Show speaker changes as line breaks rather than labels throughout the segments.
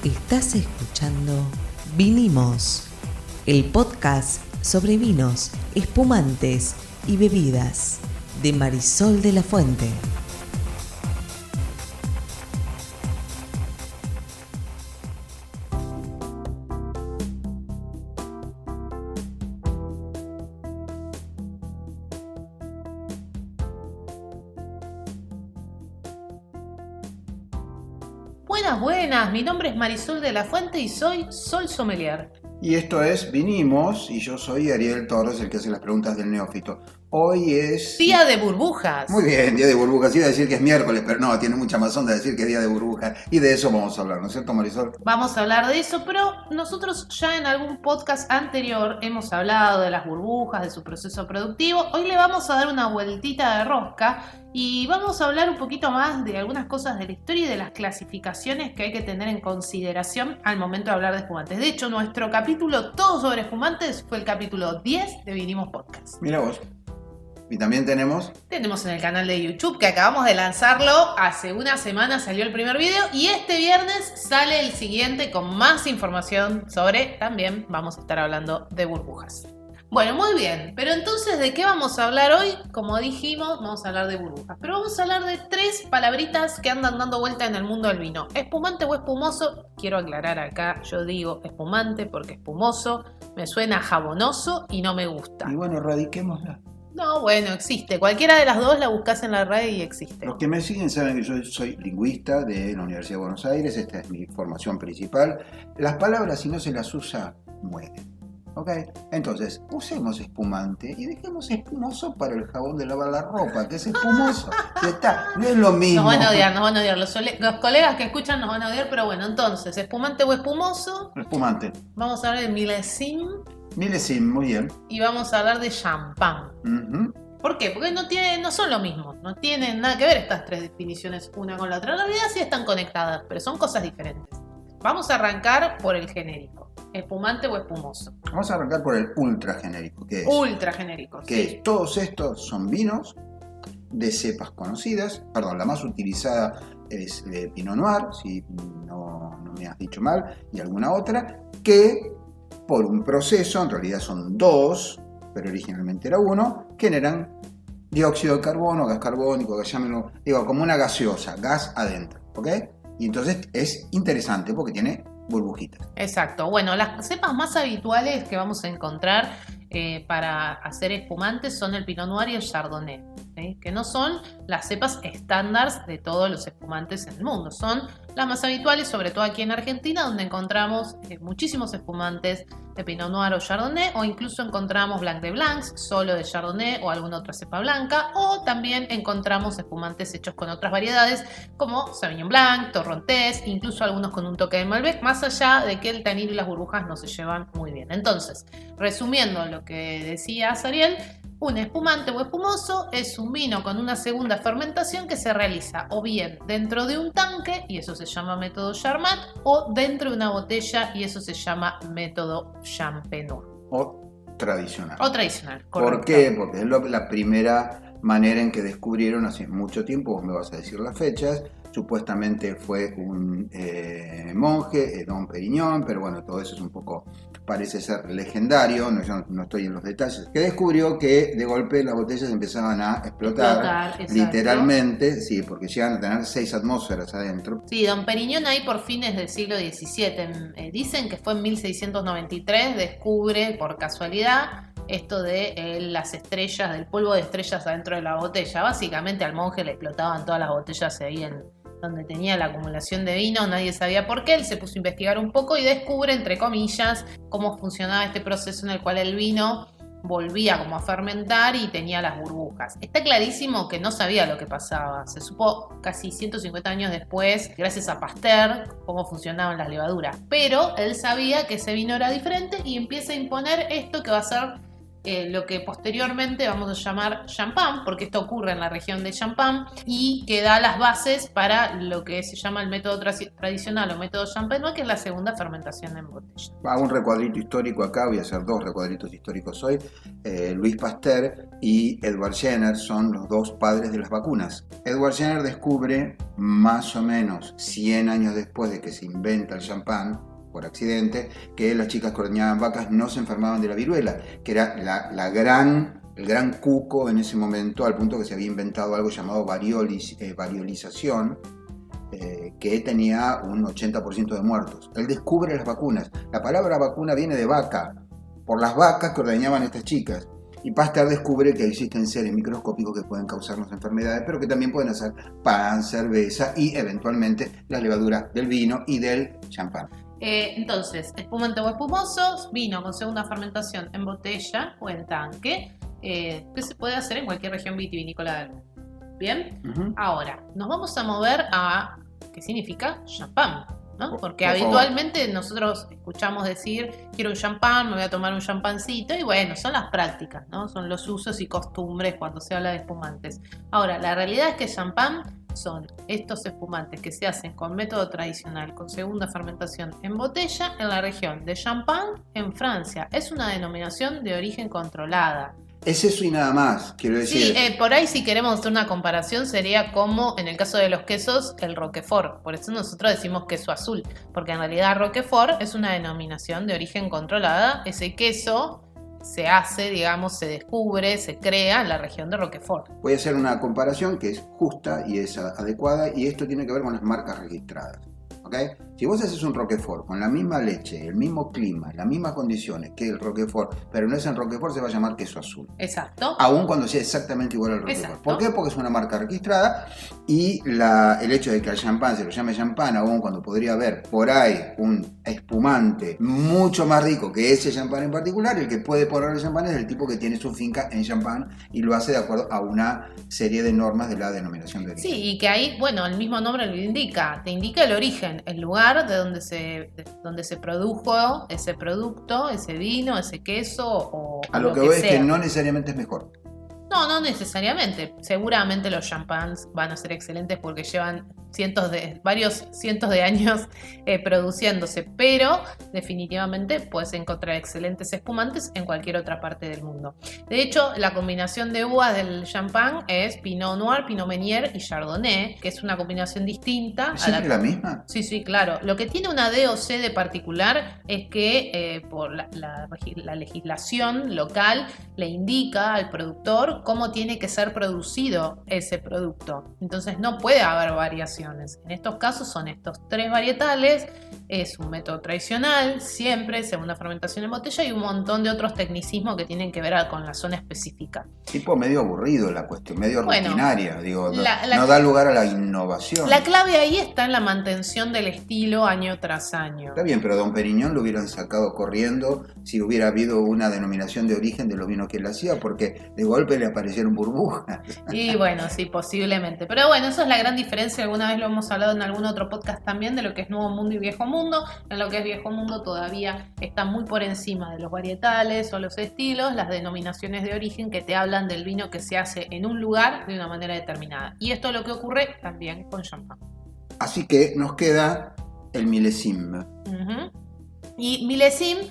Estás escuchando Vinimos, el podcast sobre vinos, espumantes y bebidas de Marisol de la Fuente.
Buenas, mi nombre es Marisol de la Fuente y soy Sol Sommelier.
Y esto es Vinimos, y yo soy Ariel Torres, el que hace las preguntas del neófito. Hoy es...
Día de burbujas.
Muy bien, día de burbujas. Iba a decir que es miércoles, pero no, tiene mucha más onda decir que es día de burbujas. Y de eso vamos a hablar, ¿no es cierto, Marisol?
Vamos a hablar de eso, pero nosotros ya en algún podcast anterior hemos hablado de las burbujas, de su proceso productivo. Hoy le vamos a dar una vueltita de rosca y vamos a hablar un poquito más de algunas cosas de la historia y de las clasificaciones que hay que tener en consideración al momento de hablar de espumantes. De hecho, nuestro capítulo todo sobre espumantes fue el capítulo 10 de Vinimos Podcast.
Mira vos. Y también tenemos
en el canal de YouTube, que acabamos de lanzarlo, hace una semana salió el primer video y este viernes sale el siguiente con más información sobre, también vamos a estar hablando de burbujas. Bueno, muy bien, pero entonces, ¿de qué vamos a hablar hoy? Como dijimos, vamos a hablar de burbujas, pero vamos a hablar de tres palabritas que andan dando vuelta en el mundo del vino. Espumante o espumoso, quiero aclarar acá, yo digo espumante porque espumoso me suena jabonoso y no me gusta.
Y bueno, radiquémosla.
No, bueno, existe. Cualquiera de las dos la buscas en la red y existe.
Los que me siguen saben que yo soy lingüista de la Universidad de Buenos Aires, esta es mi formación principal. Las palabras, si no se las usa, mueren. ¿Ok? Entonces, usemos espumante y dejemos espumoso para el jabón de lavar la ropa, que es espumoso. Ya está, no es lo mismo.
Nos van a odiar. Los colegas que escuchan nos van a odiar, pero bueno, entonces, espumante o espumoso.
Espumante.
Vamos a hablar de milésime.
Milésime, muy bien.
Y vamos a hablar de champán.
Uh-huh.
¿Por qué? Porque no son lo mismo. No tienen nada que ver estas tres definiciones una con la otra. En realidad sí están conectadas, pero son cosas diferentes. Vamos a arrancar por el genérico. ¿Espumante o espumoso?
Vamos a arrancar por el ultra genérico. ¿Qué es?
Ultra genérico,
que sí. Todos estos son vinos de cepas conocidas. Perdón, la más utilizada es el Pinot Noir, si no me has dicho mal, y alguna otra, que por un proceso, en realidad son dos, pero originalmente era uno, generan dióxido de carbono, gas carbónico, llámenlo, como una gaseosa, gas adentro, ¿ok? Y entonces es interesante porque tiene burbujitas.
Exacto. Bueno, las cepas más habituales que vamos a encontrar para hacer espumantes son el Pinot Noir y el Chardonnay, ¿sí? Que no son las cepas estándar de todos los espumantes en el mundo. Son las más habituales, sobre todo aquí en Argentina, donde encontramos muchísimos espumantes de Pinot Noir o Chardonnay, o incluso encontramos Blanc de Blancs, solo de Chardonnay o alguna otra cepa blanca, o también encontramos espumantes hechos con otras variedades, como Sauvignon Blanc, Torrontés, incluso algunos con un toque de Malbec, más allá de que el tanino y las burbujas no se llevan muy bien. Entonces, resumiendo lo que decía Ariel, un espumante o espumoso es un vino con una segunda fermentación que se realiza o bien dentro de un tanque, y eso se llama método Charmat, o dentro de una botella, y eso se llama método Champenois.
O tradicional.
Correcto.
¿Por qué? Porque es la primera manera en que descubrieron hace mucho tiempo, vos me vas a decir las fechas, supuestamente fue un monje, Dom Perignon, pero bueno, todo eso es un poco, parece ser legendario, yo no estoy en los detalles, que descubrió que de golpe las botellas empezaban a explotar literalmente, sí, porque llegan a tener 6 atmósferas adentro.
Sí, Dom Perignon ahí por fines del siglo XVII, dicen que fue en 1693, descubre por casualidad esto de las estrellas, del polvo de estrellas adentro de la botella. Básicamente al monje le explotaban todas las botellas ahí en donde tenía la acumulación de vino, nadie sabía por qué, él se puso a investigar un poco y descubre, entre comillas, cómo funcionaba este proceso en el cual el vino volvía como a fermentar y tenía las burbujas. Está clarísimo que no sabía lo que pasaba. Se supo casi 150 años después, gracias a Pasteur, cómo funcionaban las levaduras. Pero él sabía que ese vino era diferente y empieza a imponer esto que va a ser lo que posteriormente vamos a llamar champán, porque esto ocurre en la región de Champagne y que da las bases para lo que se llama el método tradicional o método champenois, que es la segunda fermentación en botella.
Hago un recuadrito histórico acá, voy a hacer 2 recuadritos históricos hoy. Louis Pasteur y Edward Jenner son los 2 padres de las vacunas. Edward Jenner descubre más o menos 100 años después de que se inventa el champán, por accidente, que las chicas que ordeñaban vacas no se enfermaban de la viruela, que era el gran cuco en ese momento, al punto que se había inventado algo llamado variolización, que tenía un 80% de muertos. Él descubre las vacunas. La palabra vacuna viene de vaca, por las vacas que ordeñaban estas chicas. Y Pasteur descubre que existen seres microscópicos que pueden causarnos enfermedades, pero que también pueden hacer pan, cerveza y eventualmente las levaduras del vino y del champán.
Entonces, espumante o espumoso, vino con segunda fermentación en botella o en tanque, que se puede hacer en cualquier región vitivinícola del mundo. ¿Bien? Uh-huh. Ahora, nos vamos a mover a qué significa champán, ¿no? Porque habitualmente nosotros escuchamos decir, quiero un champán, me voy a tomar un champancito, y bueno, son las prácticas, ¿no? Son los usos y costumbres cuando se habla de espumantes. Ahora, la realidad es que champán son estos espumantes que se hacen con método tradicional, con segunda fermentación en botella, en la región de Champagne, en Francia. Es una denominación de origen controlada.
Es eso y nada más, quiero decir.
Sí, por ahí si queremos hacer una comparación sería como en el caso de los quesos, el Roquefort. Por eso nosotros decimos queso azul, porque en realidad Roquefort es una denominación de origen controlada. Ese queso se hace, digamos, se descubre, se crea en la región de Roquefort.
Voy a hacer una comparación que es justa y es adecuada, y esto tiene que ver con las marcas registradas. ¿Okay? Si vos haces un Roquefort con la misma leche, el mismo clima, las mismas condiciones que el Roquefort, pero no es en Roquefort, se va a llamar queso azul.
Exacto.
Aun cuando sea exactamente igual al Roquefort.
Exacto.
¿Por qué? Porque es una marca registrada, y el hecho de que al champán se lo llame champán, aun cuando podría haber por ahí un espumante mucho más rico que ese champán en particular, el que puede ponerle champán es el tipo que tiene su finca en Champagne y lo hace de acuerdo a una serie de normas de la denominación de origen.
Sí, y que ahí, bueno, el mismo nombre lo indica, te indica el origen, el lugar de donde se produjo ese producto, ese vino, ese queso o
a lo que voy es que no necesariamente es mejor.
No necesariamente. Seguramente los champans van a ser excelentes porque llevan varios cientos de años produciéndose, pero definitivamente puedes encontrar excelentes espumantes en cualquier otra parte del mundo. De hecho, la combinación de uvas del champán es Pinot Noir, Pinot Meunier y Chardonnay, que es una combinación distinta.
¿Es siempre la misma?
Sí, claro. Lo que tiene una DOC de particular es que por la legislación local le indica al productor cómo tiene que ser producido ese producto. Entonces no puede haber variaciones. En estos casos son estos 3 varietales, es un método tradicional, siempre segunda fermentación en botella, y un montón de otros tecnicismos que tienen que ver con la zona específica.
Tipo medio aburrido la cuestión, medio rutinaria, digo, no da lugar a la innovación.
La clave ahí está en la mantención del estilo año tras año.
Está bien, pero a Don Periñón lo hubieran sacado corriendo si hubiera habido una denominación de origen de los vinos que él hacía, porque de golpe le aparecieron burbujas.
Y bueno, sí, posiblemente. Pero bueno, eso es la gran diferencia. Alguna vez lo hemos hablado en algún otro podcast también, de lo que es Nuevo Mundo y Viejo Mundo. En lo que es Viejo Mundo todavía está muy por encima de los varietales o los estilos, las denominaciones de origen que te hablan del vino que se hace en un lugar de una manera determinada. Y esto es lo que ocurre también con champán.
Así que nos queda el milésime.
Uh-huh. Y milésime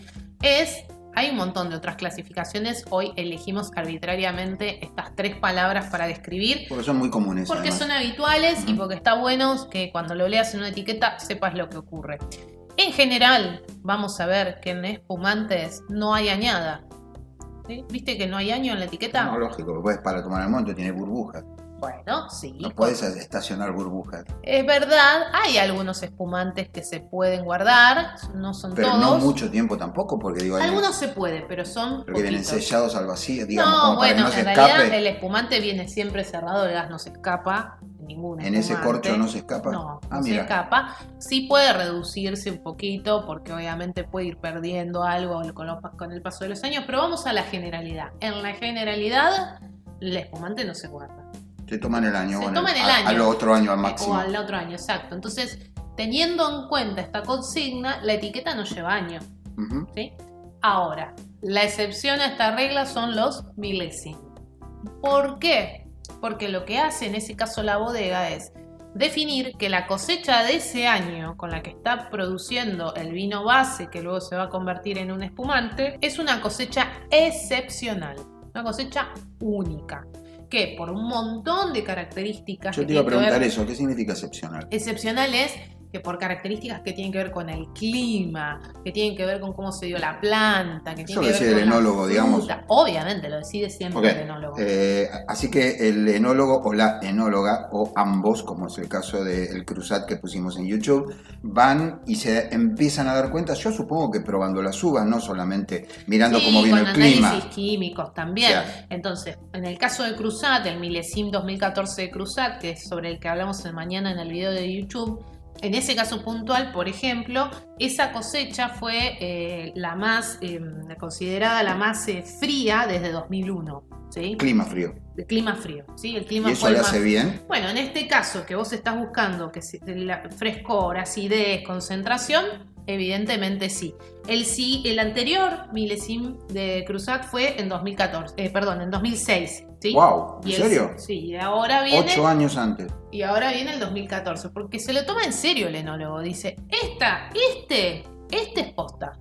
hay un montón de otras clasificaciones. Hoy elegimos arbitrariamente estas 3 palabras para describir.
Porque son muy comunes.
Porque
además
son habituales.
Uh-huh.
Y porque está bueno que cuando lo leas en una etiqueta sepas lo que ocurre. En general, vamos a ver que en espumantes no hay añada. ¿Sí? ¿Viste que no hay año en la etiqueta?
No, lógico, pues para tomar el monte tiene burbujas.
Bueno, sí.
No puedes estacionar burbujas.
Es verdad, hay algunos espumantes que se pueden guardar, no son
pero
todos.
Pero no mucho tiempo tampoco, porque digo...
Algunos se puede, pero son
porque vienen sellados al vacío,
digamos, no, como bueno, para que no se escape. Realidad el espumante viene siempre cerrado, el gas no se escapa. Ningún
¿En ese corcho no se escapa?
No se escapa. Sí puede reducirse un poquito porque obviamente puede ir perdiendo algo con el paso de los años, pero vamos a la generalidad. En la generalidad, el espumante no se guarda.
Se toman el año.
Se toman el año.
Al otro año al máximo.
O al otro año, exacto. Entonces, teniendo en cuenta esta consigna, la etiqueta no lleva año.
Uh-huh.
¿Sí? Ahora, La excepción a esta regla son los milésims. ¿Por qué? Porque lo que hace en ese caso la bodega es definir que la cosecha de ese año con la que está produciendo el vino base, que luego se va a convertir en un espumante, es una cosecha excepcional, una cosecha única, que por un montón de características...
Yo te iba a preguntar eso, ¿qué significa excepcional?
Excepcional es que por características que tienen que ver con el clima, que tienen que ver con cómo se dio la planta, que tienen que ver con
el enólogo, digamos.
Obviamente, lo decide siempre el enólogo.
Así que el enólogo o la enóloga, o ambos, como es el caso del Cruzat que pusimos en YouTube, van y se empiezan a dar cuenta, yo supongo que probando las uvas, no solamente mirando cómo viene el clima.
Con análisis químicos también.
Yeah.
Entonces, en el caso del Cruzat, el Milésim 2014 de Cruzat, que es sobre el que hablamos mañana en el video de YouTube, en ese caso puntual, por ejemplo, esa cosecha fue la más considerada la más fría desde 2001. ¿Sí?
Clima frío.
De clima frío, ¿sí? El clima
¿Y eso
fue
le
más...
hace bien?
Bueno, en este caso que vos estás buscando que frescor, acidez, concentración, evidentemente sí. El anterior milésim de Cruzat fue en 2006. ¿Sí?
Wow, ¿en serio?
Sí, y ahora viene...
8 años antes.
Y ahora viene el 2014, porque se lo toma en serio el enólogo. Dice, este es posta.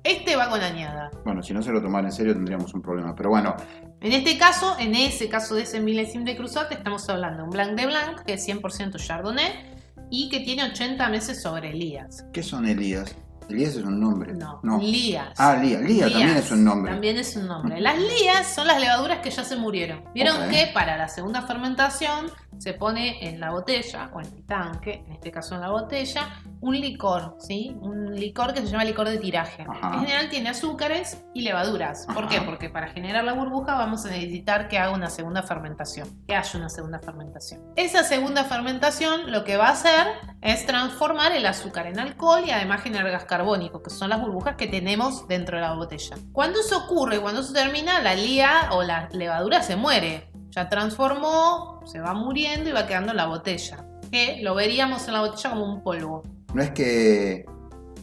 Este va con añada.
Bueno, si no se lo tomara en serio tendríamos un problema, pero bueno.
En ese caso de ese milésim de Cruzat, estamos hablando de un Blanc de Blanc, que es 100% Chardonnay, y que tiene 80 meses sobre Elías.
¿Qué son Elías? Elías es un nombre.
No. Lías.
Ah, Lías también es un nombre.
También es un nombre. Las lías son las levaduras que ya se murieron. Vieron que para la segunda fermentación se pone en la botella, o en el tanque, en este caso en la botella, un licor, ¿sí? Un licor que se llama licor de tiraje.
Ajá.
En general tiene azúcares y levaduras. ¿Por qué? Porque para generar la burbuja vamos a necesitar que haga una segunda fermentación, que haya una segunda fermentación. Esa segunda fermentación lo que va a hacer es transformar el azúcar en alcohol y además generar gas carbónico, que son las burbujas que tenemos dentro de la botella. Cuando eso ocurre, cuando eso termina, la lía o la levadura se muere. Ya transformó, se va muriendo y va quedando en la botella. Que lo veríamos en la botella como un polvo.
No es que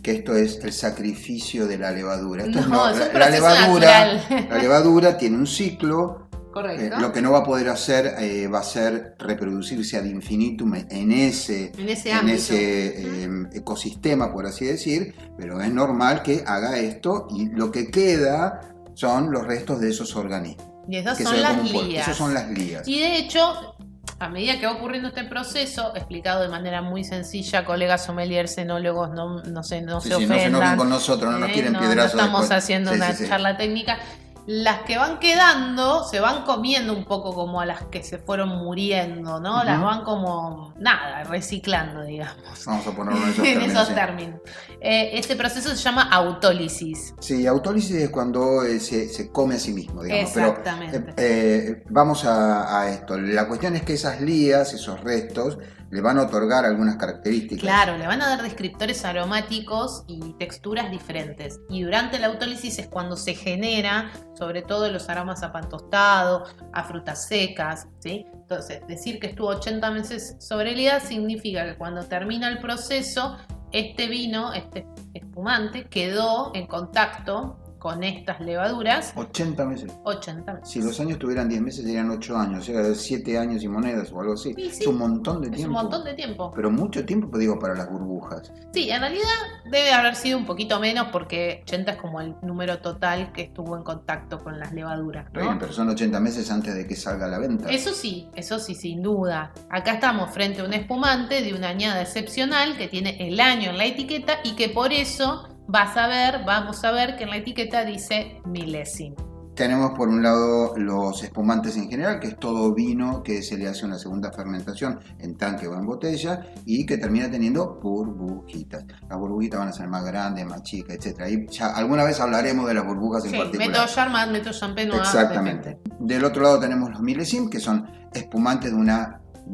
esto es el sacrificio de la levadura. Esto
es un proceso
la levadura tiene un ciclo.
Correcto.
Lo que no va a poder hacer va a ser reproducirse ad infinitum en ese ecosistema, por así decir, pero es normal que haga esto y lo que queda son los restos de esos organismos.
Y esas son las lías.
Esas son las lías.
Y de hecho, a medida que va ocurriendo este proceso, explicado de manera muy sencilla, colegas sommeliers, enólogos, no se ofendan.
No se enojen con nosotros, no nos quieren piedrazos.
No estamos haciendo una charla técnica. Las que van quedando se van comiendo un poco como a las que se fueron muriendo, ¿no? Uh-huh. Las van como, reciclando, digamos.
Vamos a ponerlo en esos términos.
Este proceso se llama autólisis.
Sí, autólisis es cuando se come a sí mismo, digamos.
Exactamente.
Pero vamos a esto. La cuestión es que esas lías, esos restos, le van a otorgar algunas características.
Claro, le van a dar descriptores aromáticos y texturas diferentes. Y durante la autólisis es cuando se genera, sobre todo los aromas a pan tostado, a frutas secas, ¿sí? Entonces, decir que estuvo 80 meses sobre Elías significa que cuando termina el proceso, este vino, este espumante, quedó en contacto con estas levaduras.
80 meses.
80 meses.
Si los años tuvieran 10 meses serían 8 años, o sea, 7 años y monedas o algo así.
Sí.
Es un montón de tiempo.
Es un montón de tiempo.
Pero mucho tiempo, digo, para las burbujas.
Sí, en realidad debe haber sido un poquito menos porque 80 es como el número total que estuvo en contacto con las levaduras, ¿no?
Bien, pero son 80 meses antes de que salga a la venta.
Eso sí, sin duda. Acá estamos frente a un espumante de una añada excepcional que tiene el año en la etiqueta y que por eso vamos a ver que en la etiqueta dice milésim.
Tenemos por un lado los espumantes en general, que es todo vino que se le hace una segunda fermentación en tanque o en botella y que termina teniendo burbujitas. Las burbujitas van a ser más grandes, más chicas, etc. Y ya alguna vez hablaremos de las burbujas en particular.
Método Charmat, método Champenois.
Exactamente. Del otro lado tenemos los milésim, que son espumantes de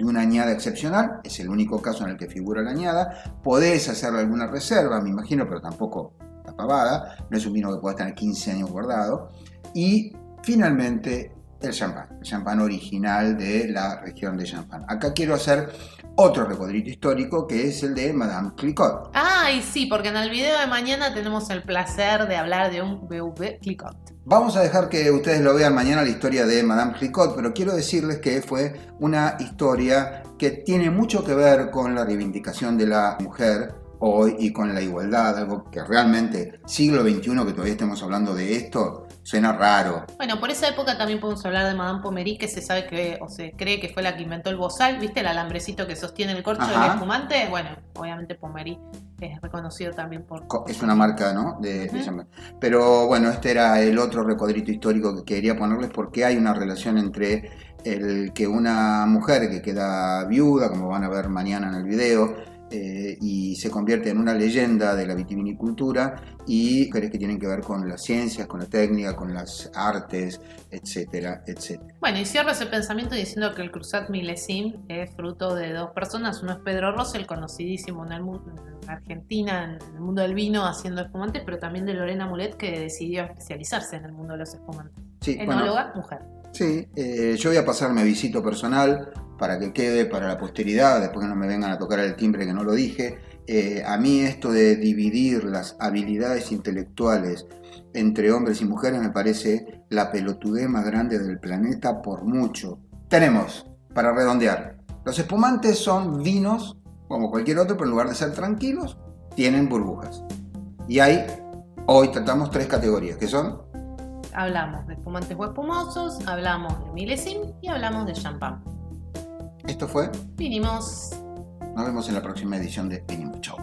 una añada excepcional. Es el único caso en el que figura la añada. Podés hacerle alguna reserva, me imagino, pero tampoco la pavada. No es un vino que pueda tener 15 años guardado. Y finalmente el champán original de la región de Champagne. Acá quiero hacer otro recodrito histórico que es el de Madame Clicquot.
Ay, sí, porque en el video de mañana tenemos el placer de hablar de un BV Clicquot.
Vamos a dejar que ustedes lo vean mañana la historia de Madame Clicquot, pero quiero decirles que fue una historia que tiene mucho que ver con la reivindicación de la mujer hoy y con la igualdad, algo que realmente siglo XXI que todavía estemos hablando de esto, suena raro.
Bueno, por esa época también podemos hablar de Madame Pommery, que se sabe que, o se cree que fue la que inventó el bozal, ¿viste? El alambrecito que sostiene el corcho del espumante. Bueno, obviamente Pommery es reconocido también por...
Es una marca, ¿no? De champán. Pero bueno, este era el otro recodrito histórico que quería ponerles porque hay una relación entre el que una mujer que queda viuda, como van a ver mañana en el video, y se convierte en una leyenda de la vitivinicultura, y mujeres que tienen que ver con las ciencias, con la técnica, con las artes, etcétera, etcétera.
Bueno, y cierro ese pensamiento diciendo que el Cruzat Millésime es fruto de dos personas. Uno es Pedro Rosell, conocidísimo en Argentina, en el mundo del vino, haciendo espumantes, pero también de Lorena Mulet, que decidió especializarse en el mundo de los espumantes. Sí, enóloga, mujer.
Sí, yo voy a pasarme visito personal para que quede para la posteridad, después que no me vengan a tocar el timbre que no lo dije. A mí esto de dividir las habilidades intelectuales entre hombres y mujeres me parece la pelotudez más grande del planeta por mucho. Tenemos, para redondear, los espumantes son vinos como cualquier otro, pero en lugar de ser tranquilos, tienen burbujas. Y hoy tratamos 3 categorías, que son...
Hablamos de espumantes o espumosos, hablamos de milésime y hablamos de champán.
Esto fue
Vinimos.
Nos vemos en la próxima edición de Vinimos. Chau.